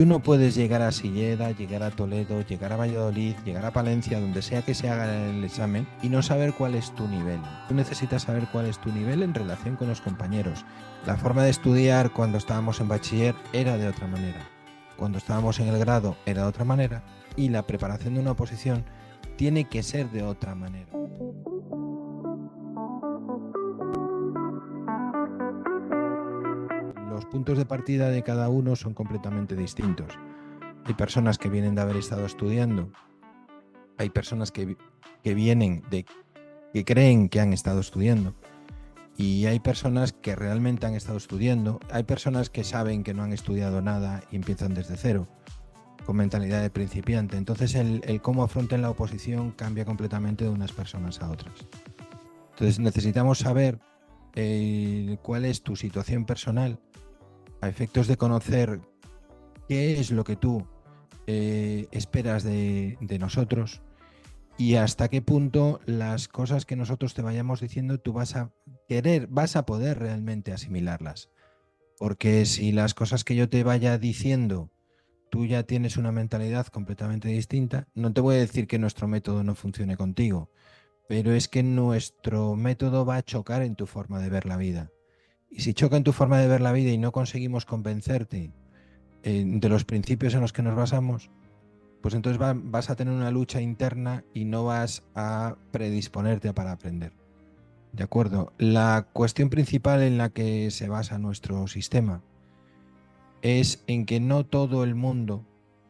Tú no puedes llegar a Silleda, llegar a Toledo, llegar a Valladolid, llegar a Palencia, donde sea que se haga el examen, y no saber cuál es tu nivel. Tú necesitas saber cuál es tu nivel en relación con los compañeros. La forma de estudiar cuando estábamos en bachiller era de otra manera. Cuando estábamos en el grado era de otra manera. Y la preparación de una oposición tiene que ser de otra manera. Los puntos de partida de cada uno son completamente distintos. Hay personas que vienen de haber estado estudiando, hay personas que vienen de que creen que han estado estudiando, y hay personas que realmente han estado estudiando, hay personas que saben que no han estudiado nada y empiezan desde cero, con mentalidad de principiante. Entonces el cómo afronten la oposición cambia completamente de unas personas a otras. Entonces necesitamos saber cuál es tu situación personal a efectos de conocer qué es lo que tú esperas de nosotros y hasta qué punto las cosas que nosotros te vayamos diciendo tú vas a poder realmente asimilarlas. Porque si las cosas que yo te vaya diciendo, tú ya tienes una mentalidad completamente distinta, no te voy a decir que nuestro método no funcione contigo, pero es que nuestro método va a chocar en tu forma de ver la vida. Y si choca en tu forma de ver la vida y no conseguimos convencerte de los principios en los que nos basamos, pues entonces vas a tener una lucha interna y no vas a predisponerte para aprender. ¿De acuerdo? La cuestión principal en la que se basa nuestro sistema es en que no todo el mundo,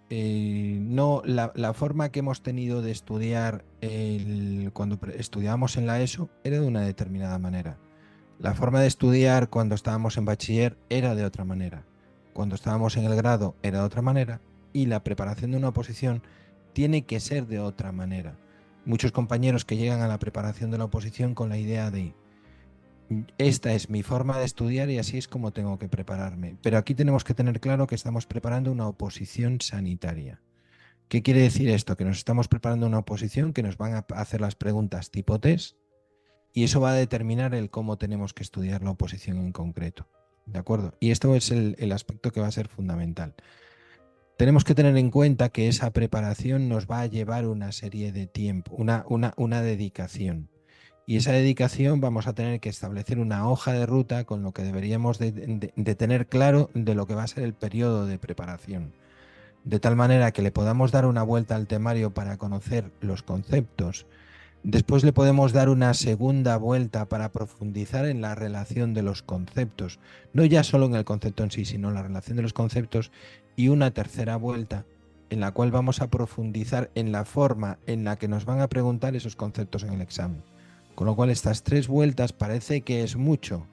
no la forma que hemos tenido de estudiar cuando estudiábamos en la ESO era de una determinada manera. La forma de estudiar cuando estábamos en bachiller era de otra manera. Cuando estábamos en el grado era de otra manera. Y la preparación de una oposición tiene que ser de otra manera. Muchos compañeros que llegan a la preparación de la oposición con la idea de esta es mi forma de estudiar y así es como tengo que prepararme. Pero aquí tenemos que tener claro que estamos preparando una oposición sanitaria. ¿Qué quiere decir esto? Que nos estamos preparando una oposición que nos van a hacer las preguntas tipo test y eso va a determinar el cómo tenemos que estudiar la oposición en concreto. ¿De acuerdo? Y esto es el aspecto que va a ser fundamental. Tenemos que tener en cuenta que esa preparación nos va a llevar una serie de tiempo, una dedicación. Y esa dedicación vamos a tener que establecer una hoja de ruta con lo que deberíamos de tener claro de lo que va a ser el periodo de preparación. De tal manera que le podamos dar una vuelta al temario para conocer los conceptos. Después le podemos dar una segunda vuelta para profundizar en la relación de los conceptos, no ya solo en el concepto en sí, sino en la relación de los conceptos, y una tercera vuelta en la cual vamos a profundizar en la forma en la que nos van a preguntar esos conceptos en el examen. Con lo cual estas tres vueltas parece que es mucho,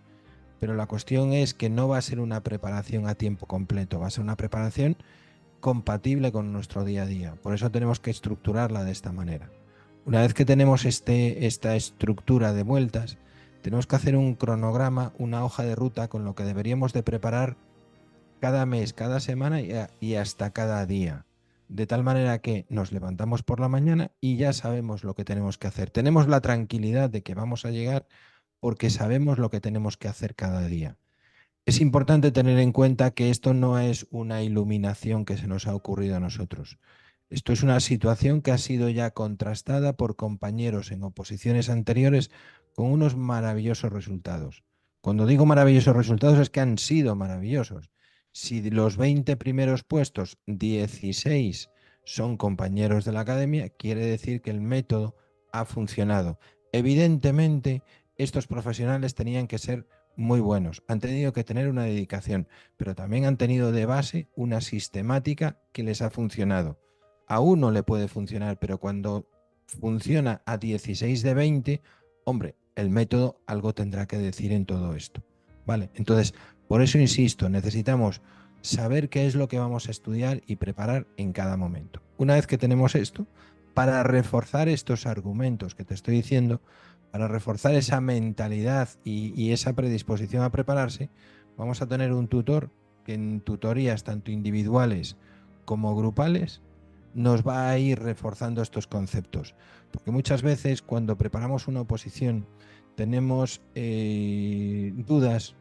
pero la cuestión es que no va a ser una preparación a tiempo completo, va a ser una preparación compatible con nuestro día a día. Por eso tenemos que estructurarla de esta manera. Una vez que tenemos esta estructura de vueltas, tenemos que hacer un cronograma, una hoja de ruta con lo que deberíamos de preparar cada mes, cada semana y hasta cada día. De tal manera que nos levantamos por la mañana y ya sabemos lo que tenemos que hacer. Tenemos la tranquilidad de que vamos a llegar porque sabemos lo que tenemos que hacer cada día. Es importante tener en cuenta que esto no es una iluminación que se nos ha ocurrido a nosotros. Esto es una situación que ha sido ya contrastada por compañeros en oposiciones anteriores con unos maravillosos resultados. Cuando digo maravillosos resultados es que han sido maravillosos. Si de los 20 primeros puestos, 16 son compañeros de la academia, quiere decir que el método ha funcionado. Evidentemente, estos profesionales tenían que ser muy buenos, han tenido que tener una dedicación, pero también han tenido de base una sistemática que les ha funcionado. A uno le puede funcionar, pero cuando funciona a 16 de 20, hombre, el método algo tendrá que decir en todo esto. ¿Vale? Entonces, por eso insisto, necesitamos saber qué es lo que vamos a estudiar y preparar en cada momento. Una vez que tenemos esto, para reforzar estos argumentos que te estoy diciendo, para reforzar esa mentalidad y esa predisposición a prepararse, vamos a tener un tutor que en tutorías tanto individuales como grupales nos va a ir reforzando estos conceptos. Porque muchas veces cuando preparamos una oposición tenemos dudas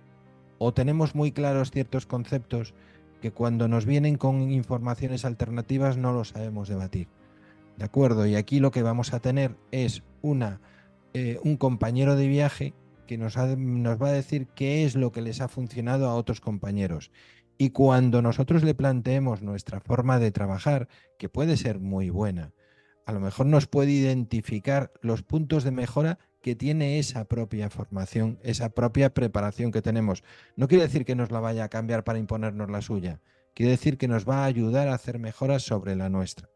o tenemos muy claros ciertos conceptos que cuando nos vienen con informaciones alternativas no lo sabemos debatir. ¿De acuerdo? Y aquí lo que vamos a tener es un compañero de viaje que nos va a decir qué es lo que les ha funcionado a otros compañeros. Y cuando nosotros le planteemos nuestra forma de trabajar, que puede ser muy buena, a lo mejor nos puede identificar los puntos de mejora que tiene esa propia formación, esa propia preparación que tenemos. No quiere decir que nos la vaya a cambiar para imponernos la suya, quiere decir que nos va a ayudar a hacer mejoras sobre la nuestra.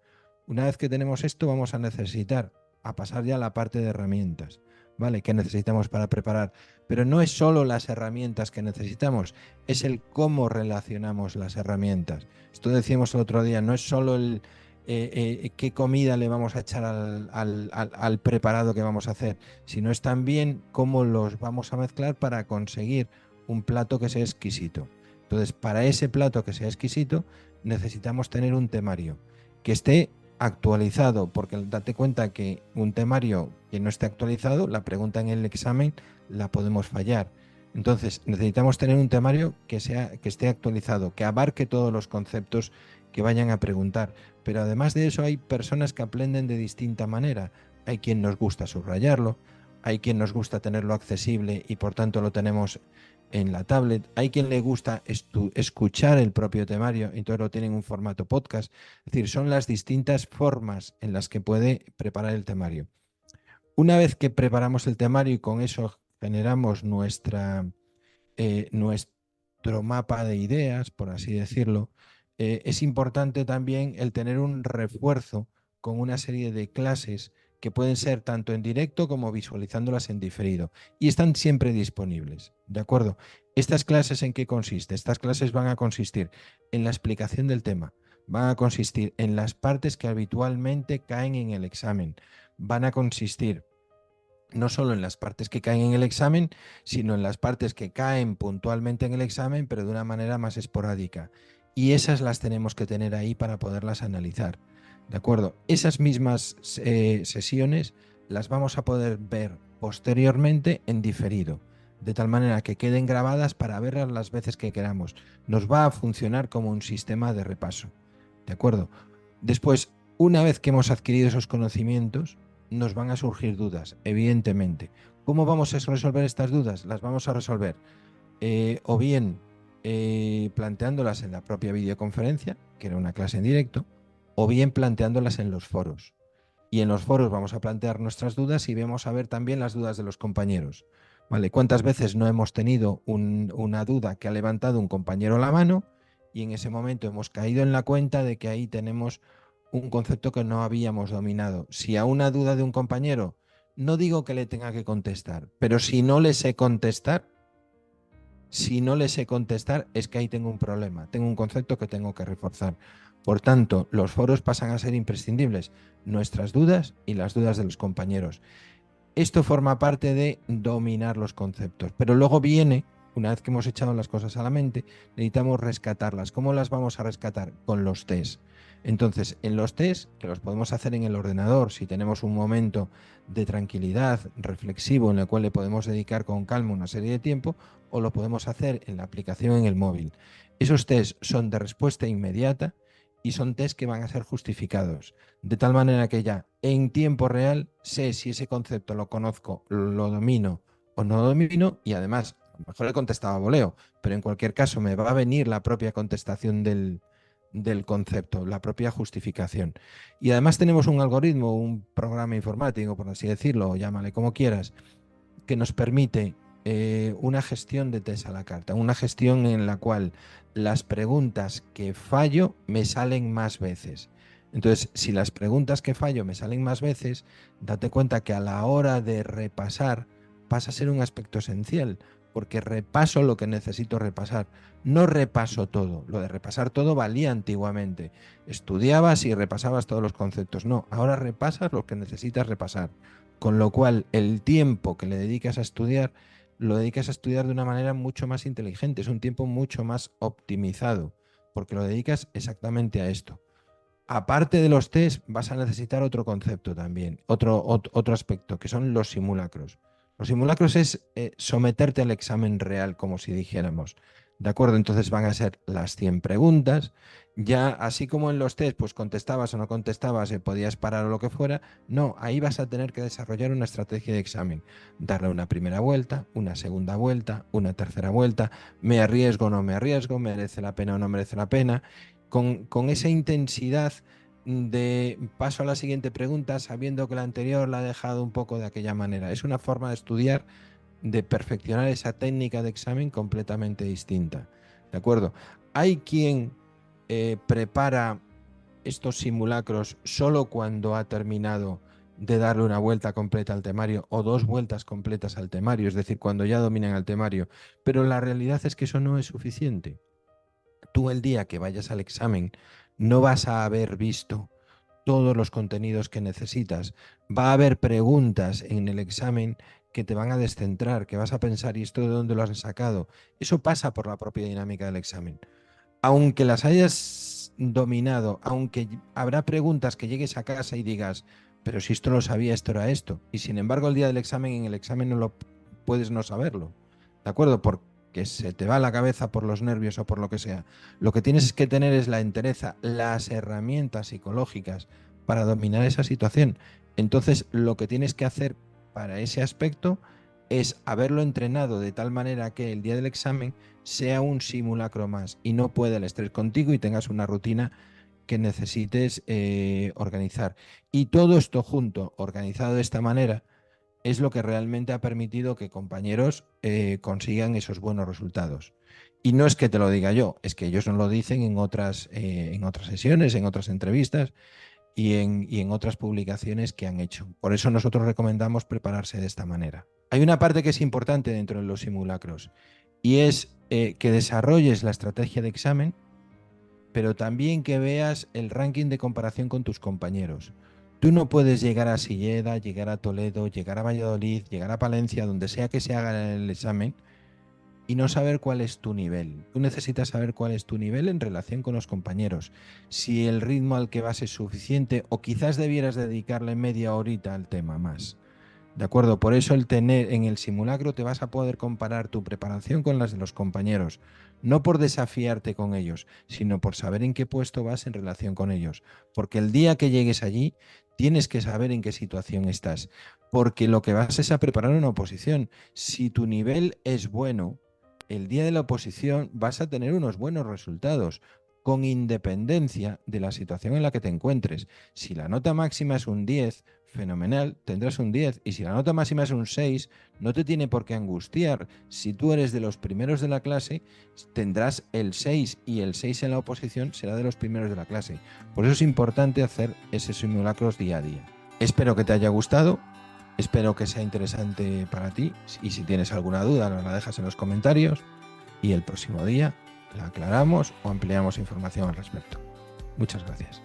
Una vez que tenemos esto, vamos a necesitar a pasar ya a la parte de herramientas, ¿vale? Que necesitamos para preparar. Pero no es solo las herramientas que necesitamos, es el cómo relacionamos las herramientas. Esto decíamos el otro día, no es solo el qué comida le vamos a echar al preparado que vamos a hacer, sino es también cómo los vamos a mezclar para conseguir un plato que sea exquisito. Entonces, para ese plato que sea exquisito, necesitamos tener un temario que esté actualizado, porque date cuenta que un temario que no esté actualizado, la pregunta en el examen la podemos fallar. Entonces, necesitamos tener un temario que esté actualizado, que abarque todos los conceptos que vayan a preguntar. Pero además de eso, hay personas que aprenden de distinta manera. Hay quien nos gusta subrayarlo, hay quien nos gusta tenerlo accesible y por tanto lo tenemos en la tablet. Hay quien le gusta escuchar el propio temario, entonces lo tienen en un formato podcast. Es decir, son las distintas formas en las que puede preparar el temario. Una vez que preparamos el temario y con eso generamos nuestro mapa de ideas, por así decirlo, es importante también el tener un refuerzo con una serie de clases que pueden ser tanto en directo como visualizándolas en diferido y están siempre disponibles, ¿de acuerdo? ¿Estas clases en qué consisten? Estas clases van a consistir en la explicación del tema, van a consistir en las partes que habitualmente caen en el examen, van a consistir no solo en las partes que caen en el examen, sino en las partes que caen puntualmente en el examen, pero de una manera más esporádica. Y esas las tenemos que tener ahí para poderlas analizar. ¿De acuerdo? Esas mismas sesiones las vamos a poder ver posteriormente en diferido, de tal manera que queden grabadas para verlas las veces que queramos. Nos va a funcionar como un sistema de repaso. ¿De acuerdo? Después, una vez que hemos adquirido esos conocimientos, nos van a surgir dudas, evidentemente. ¿Cómo vamos a resolver estas dudas? Las vamos a resolver o bien planteándolas en la propia videoconferencia, que era una clase en directo, o bien planteándolas en los foros. Y en los foros vamos a plantear nuestras dudas y vamos a ver también las dudas de los compañeros. ¿Vale? ¿Cuántas veces no hemos tenido una duda que ha levantado un compañero la mano y en ese momento hemos caído en la cuenta de que ahí tenemos un concepto que no habíamos dominado? Si a una duda de un compañero, no digo que le tenga que contestar, pero si no le sé contestar, es que ahí tengo un problema, tengo un concepto que tengo que reforzar. Por tanto, los foros pasan a ser imprescindibles, nuestras dudas y las dudas de los compañeros. Esto forma parte de dominar los conceptos, pero luego viene, una vez que hemos echado las cosas a la mente, necesitamos rescatarlas. ¿Cómo las vamos a rescatar? Con los test. Entonces, en los test, que los podemos hacer en el ordenador, si tenemos un momento de tranquilidad, reflexivo, en el cual le podemos dedicar con calma una serie de tiempo, o lo podemos hacer en la aplicación en el móvil. Esos test son de respuesta inmediata y son test que van a ser justificados, de tal manera que ya en tiempo real sé si ese concepto lo conozco, lo domino o no lo domino, y además, a lo mejor he contestado a voleo, pero en cualquier caso me va a venir la propia contestación del concepto, la propia justificación. Y además tenemos un algoritmo, un programa informático, por así decirlo, llámale como quieras, que nos permite una gestión de test a la carta, una gestión en la cual las preguntas que fallo me salen más veces. Entonces, si las preguntas que fallo me salen más veces, date cuenta que a la hora de repasar pasa a ser un aspecto esencial, porque repaso lo que necesito repasar, no repaso todo. Lo de repasar todo valía antiguamente. Estudiabas y repasabas todos los conceptos. No, ahora repasas lo que necesitas repasar. Con lo cual, el tiempo que le dedicas a estudiar, lo dedicas a estudiar de una manera mucho más inteligente, es un tiempo mucho más optimizado, porque lo dedicas exactamente a esto. Aparte de los test, vas a necesitar otro concepto también, otro aspecto, que son los simulacros. Los simulacros es someterte al examen real, como si dijéramos. ¿De acuerdo? Entonces van a ser las 100 preguntas. Ya así como en los test, pues contestabas o no contestabas, podías parar o lo que fuera. No, ahí vas a tener que desarrollar una estrategia de examen. Darle una primera vuelta, una segunda vuelta, una tercera vuelta. ¿Me arriesgo o no me arriesgo? ¿Merece la pena o no merece la pena? Con esa intensidad de paso a la siguiente pregunta, sabiendo que la anterior la ha dejado un poco de aquella manera. Es una forma de estudiar, de perfeccionar esa técnica de examen completamente distinta. ¿De acuerdo? Hay quien prepara estos simulacros solo cuando ha terminado de darle una vuelta completa al temario o 2 vueltas completas al temario, es decir, cuando ya dominan el temario. Pero la realidad es que eso no es suficiente. Tú el día que vayas al examen no vas a haber visto todos los contenidos que necesitas. Va a haber preguntas en el examen que te van a descentrar, que vas a pensar, ¿y esto de dónde lo has sacado? Eso pasa por la propia dinámica del examen. Aunque las hayas dominado, aunque habrá preguntas que llegues a casa y digas, pero si esto lo sabía, esto era esto. Y sin embargo, el día del examen, en el examen no lo puedes no saberlo. ¿De acuerdo? Porque se te va la cabeza por los nervios o por lo que sea. Lo que tienes que tener es la entereza, las herramientas psicológicas para dominar esa situación. Entonces, lo que tienes que hacer para ese aspecto es haberlo entrenado de tal manera que el día del examen sea un simulacro más y no pueda el estrés contigo y tengas una rutina que necesites organizar. Y todo esto junto, organizado de esta manera, es lo que realmente ha permitido que compañeros consigan esos buenos resultados. Y no es que te lo diga yo, es que ellos nos lo dicen en otras sesiones, en otras entrevistas y en otras publicaciones que han hecho. Por eso nosotros recomendamos prepararse de esta manera. Hay una parte que es importante dentro de los simulacros y es que desarrolles la estrategia de examen, pero también que veas el ranking de comparación con tus compañeros. Tú no puedes llegar a Silleda, llegar a Toledo, llegar a Valladolid, llegar a Palencia, donde sea que se haga el examen, y no saber cuál es tu nivel. Tú necesitas saber cuál es tu nivel en relación con los compañeros. Si el ritmo al que vas es suficiente o quizás debieras dedicarle media horita al tema más. ¿De acuerdo? Por eso el tener en el simulacro te vas a poder comparar tu preparación con las de los compañeros. No por desafiarte con ellos, sino por saber en qué puesto vas en relación con ellos. Porque el día que llegues allí, tienes que saber en qué situación estás. Porque lo que vas es a preparar una oposición. Si tu nivel es bueno, el día de la oposición vas a tener unos buenos resultados, con independencia de la situación en la que te encuentres. Si la nota máxima es un 10, fenomenal, tendrás un 10. Y si la nota máxima es un 6, no te tiene por qué angustiar. Si tú eres de los primeros de la clase, tendrás el 6 y el 6 en la oposición será de los primeros de la clase. Por eso es importante hacer esos simulacros día a día. Espero que te haya gustado. Espero que sea interesante para ti y si tienes alguna duda nos la dejas en los comentarios y el próximo día la aclaramos o ampliamos información al respecto. Muchas gracias.